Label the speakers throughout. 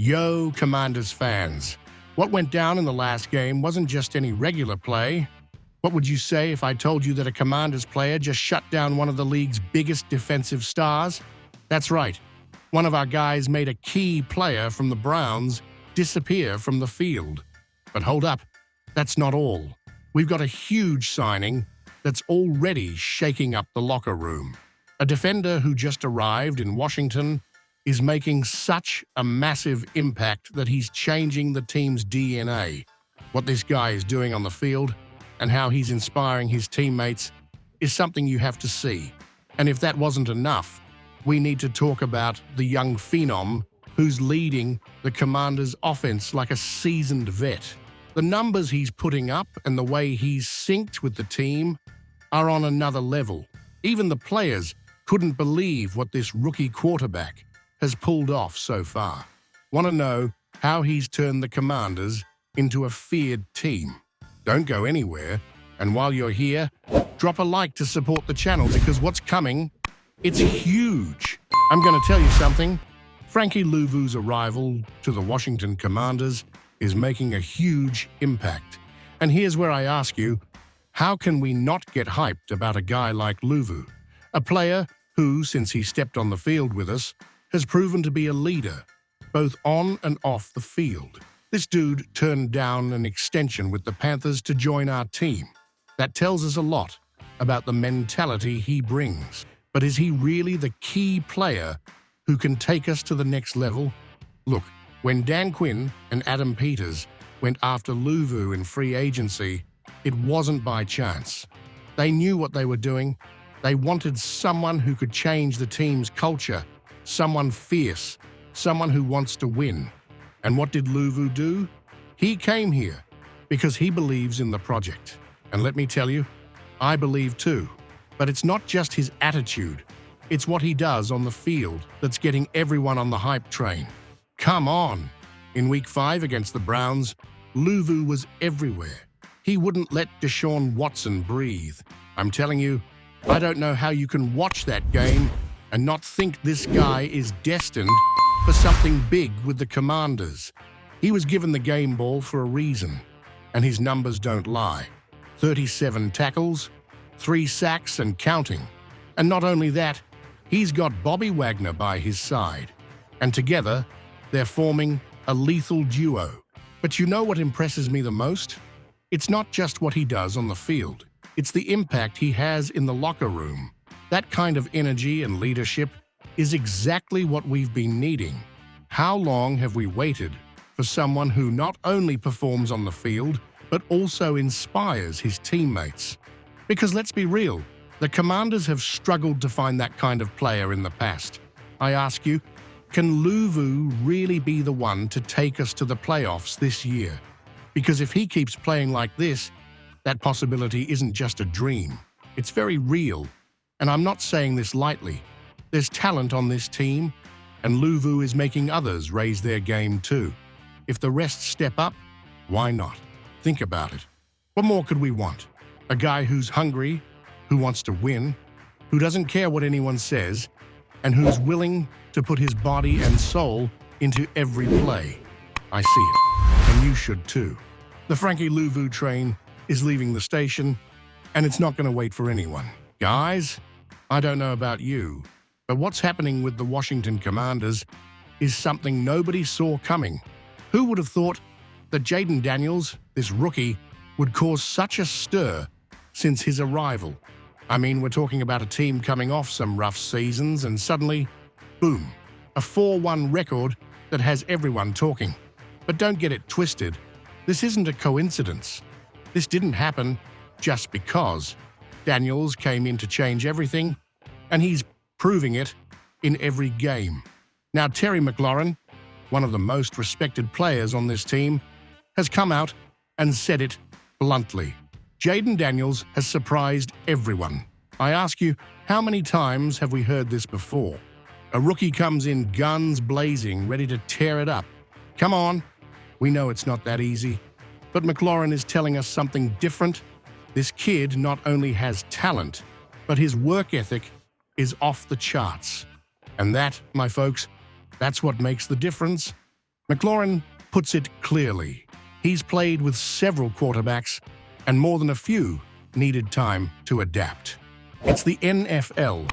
Speaker 1: Yo, Commanders fans. What went down in the last game wasn't just any regular play. What would you say if I told you that a Commanders player just shut down one of the league's biggest defensive stars? That's right. One of our guys made a key player from the Browns disappear from the field. But hold up, that's not all. We've got a huge signing that's already shaking up the locker room. A defender who just arrived in Washington is making such a massive impact that he's changing the team's DNA. What this guy is doing on the field and how he's inspiring his teammates is something you have to see. And if that wasn't enough, we need to talk about the young phenom who's leading the Commanders' offense like a seasoned vet. The numbers he's putting up and the way he's synced with the team are on another level. Even the players couldn't believe what this rookie quarterback has pulled off so far. Want to know how he's turned the Commanders into a feared team? Don't go anywhere, and while you're here, drop a like to support the channel because what's coming, it's huge. I'm going to tell you something. Frankie Luvu's arrival to the Washington Commanders is making a huge impact. And here's where I ask you, how can we not get hyped about a guy like Luvu? A player who, since he stepped on the field with us, has proven to be a leader, both on and off the field. This dude turned down an extension with the Panthers to join our team. That tells us a lot about the mentality he brings. But is he really the key player who can take us to the next level? Look, when Dan Quinn and Adam Peters went after Luvu in free agency, it wasn't by chance. They knew what they were doing. They wanted someone who could change the team's culture, someone fierce, someone who wants to win. And what did Luvu do? He came here because he believes in the project. And let me tell you, I believe too. But it's not just his attitude. It's what he does on the field that's getting everyone on the hype train. Come on! In Week 5 against the Browns, Luvu was everywhere. He wouldn't let Deshaun Watson breathe. I'm telling you, I don't know how you can watch that game and not think this guy is destined for something big with the Commanders. He was given the game ball for a reason, and his numbers don't lie. 37 tackles, 3 sacks and counting. And not only that, he's got Bobby Wagner by his side. And together, they're forming a lethal duo. But you know what impresses me the most? It's not just what he does on the field. It's the impact he has in the locker room. That kind of energy and leadership is exactly what we've been needing. How long have we waited for someone who not only performs on the field, but also inspires his teammates? Because let's be real, the Commanders have struggled to find that kind of player in the past. I ask you, can Luvu really be the one to take us to the playoffs this year? Because if he keeps playing like this, that possibility isn't just a dream. It's very real. And I'm not saying this lightly. There's talent on this team, and Luvu is making others raise their game too. If the rest step up, why not? Think about it. What more could we want? A guy who's hungry, who wants to win, who doesn't care what anyone says, and who's willing to put his body and soul into every play. I see it, and you should too. The Frankie Luvu train is leaving the station, and it's not going to wait for anyone. Guys, I don't know about you, but what's happening with the Washington Commanders is something nobody saw coming. Who would have thought that Jayden Daniels, this rookie, would cause such a stir since his arrival? I mean, we're talking about a team coming off some rough seasons and suddenly, boom, a 4-1 record that has everyone talking. But don't get it twisted. This isn't a coincidence. This didn't happen just because. Daniels came in to change everything, and he's proving it in every game. Now, Terry McLaurin, one of the most respected players on this team, has come out and said it bluntly. Jayden Daniels has surprised everyone. I ask you, how many times have we heard this before? A rookie comes in guns blazing, ready to tear it up. Come on, we know it's not that easy. But McLaurin is telling us something different. This kid not only has talent, but his work ethic is off the charts. And that, my folks, that's what makes the difference. McLaurin puts it clearly. He's played with several quarterbacks, and more than a few needed time to adapt. It's the NFL.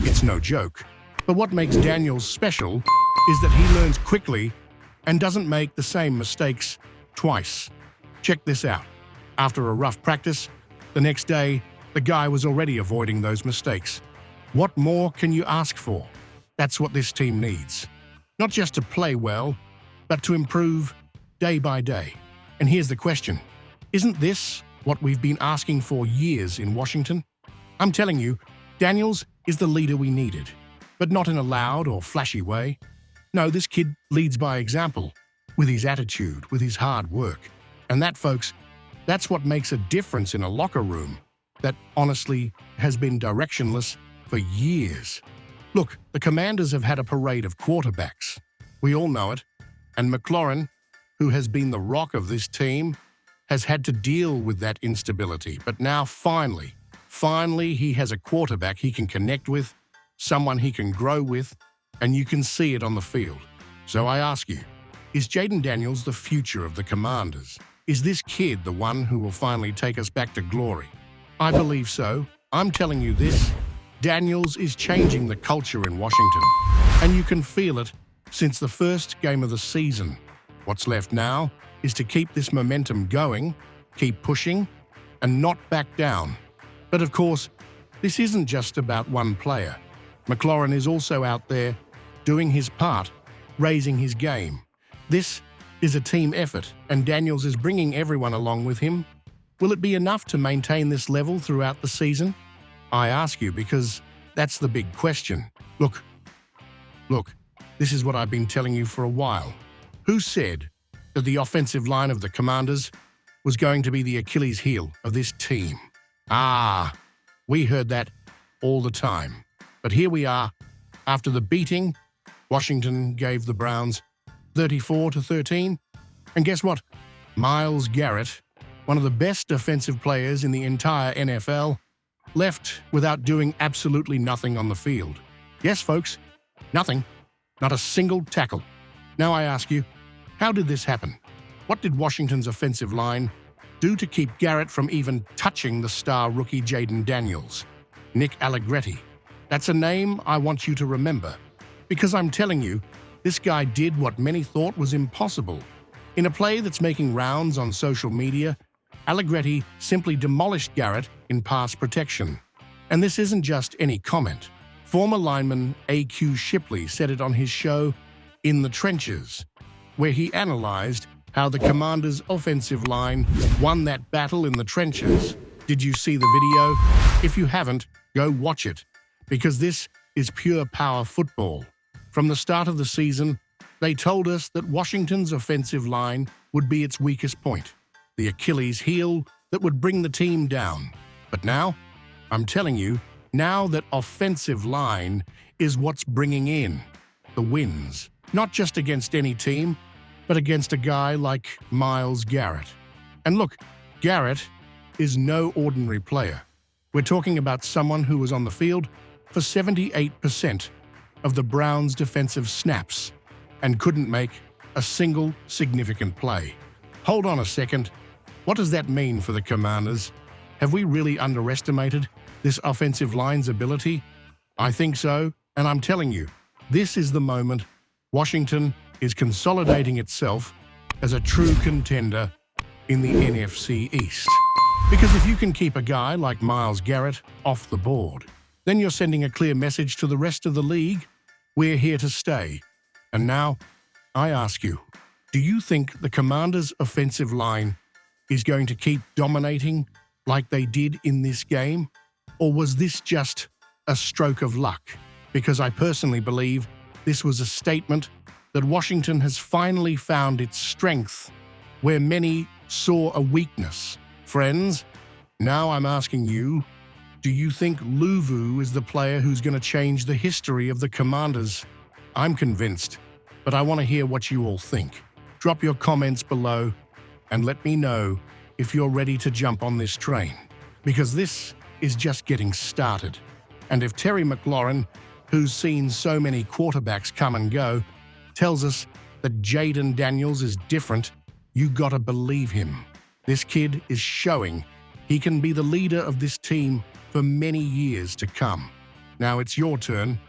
Speaker 1: It's no joke. But what makes Daniels special is that he learns quickly and doesn't make the same mistakes twice. Check this out. After a rough practice, the next day, the guy was already avoiding those mistakes. What more can you ask for? That's what this team needs. Not just to play well, but to improve day by day. And here's the question. Isn't this what we've been asking for years in Washington? I'm telling you, Daniels is the leader we needed, but not in a loud or flashy way. No, this kid leads by example, with his attitude, with his hard work. And that, folks, that's what makes a difference in a locker room that honestly has been directionless for years. Look, the Commanders have had a parade of quarterbacks. We all know it. And McLaurin, who has been the rock of this team, has had to deal with that instability. But now, finally, he has a quarterback he can connect with, someone he can grow with, and you can see it on the field. So I ask you, is Jayden Daniels the future of the Commanders? Is this kid the one who will finally take us back to glory? I believe so. I'm telling you this. Daniels is changing the culture in Washington, and you can feel it since the first game of the season. What's left now is to keep this momentum going, keep pushing, and not back down. But of course, this isn't just about one player. McLaurin is also out there doing his part, raising his game. This is a team effort, and Daniels is bringing everyone along with him. Will it be enough to maintain this level throughout the season? I ask you because that's the big question. Look, this is what I've been telling you for a while. Who said that the offensive line of the Commanders was going to be the Achilles heel of this team? We heard that all the time. But here we are. After the beating, Washington gave the Browns 34-13. And guess what? Myles Garrett, one of the best defensive players in the entire NFL, left without doing absolutely nothing on the field. Yes, folks, nothing. Not a single tackle. Now I ask you, how did this happen? What did Washington's offensive line do to keep Garrett from even touching the star rookie Jayden Daniels? Nick Allegretti. That's a name I want you to remember, because I'm telling you, this guy did what many thought was impossible. In a play that's making rounds on social media, Allegretti simply demolished Garrett in pass protection. And this isn't just any comment. Former lineman A.Q. Shipley said it on his show, In the Trenches, where he analyzed how the Commanders' offensive line won that battle in the trenches. Did you see the video? If you haven't, go watch it, because this is pure power football. From the start of the season, they told us that Washington's offensive line would be its weakest point, the Achilles heel that would bring the team down. But now, I'm telling you, now that offensive line is what's bringing in the wins, not just against any team, but against a guy like Myles Garrett. And look, Garrett is no ordinary player. We're talking about someone who was on the field for 78% of the Browns' defensive snaps and couldn't make a single significant play. Hold on a second. What does that mean for the Commanders? Have we really underestimated this offensive line's ability? I think so, and I'm telling you, this is the moment Washington is consolidating itself as a true contender in the NFC East. Because if you can keep a guy like Myles Garrett off the board, then you're sending a clear message to the rest of the league, we're here to stay. And now, I ask you, do you think the Commanders' offensive line is going to keep dominating like they did in this game? Or was this just a stroke of luck? Because I personally believe this was a statement that Washington has finally found its strength where many saw a weakness. Friends, now I'm asking you, do you think Luvu is the player who's going to change the history of the Commanders? I'm convinced, but I want to hear what you all think. Drop your comments below and let me know if you're ready to jump on this train, because this is just getting started. And if Terry McLaurin, who's seen so many quarterbacks come and go, tells us that Jayden Daniels is different, you gotta believe him. This kid is showing he can be the leader of this team for many years to come. Now it's your turn.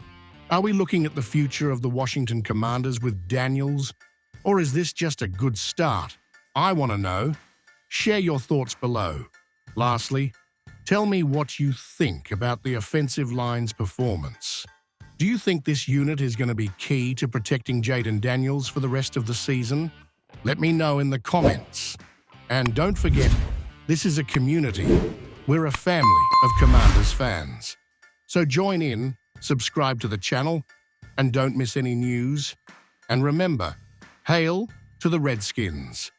Speaker 1: Are we looking at the future of the Washington Commanders with Daniels? Or is this just a good start? I want to know. Share your thoughts below. Lastly, tell me what you think about the offensive line's performance. Do you think this unit is going to be key to protecting Jayden Daniels for the rest of the season? Let me know in the comments. And don't forget, this is a community. We're a family of Commanders fans. So join in, subscribe to the channel, and don't miss any news. And remember, hail to the Redskins.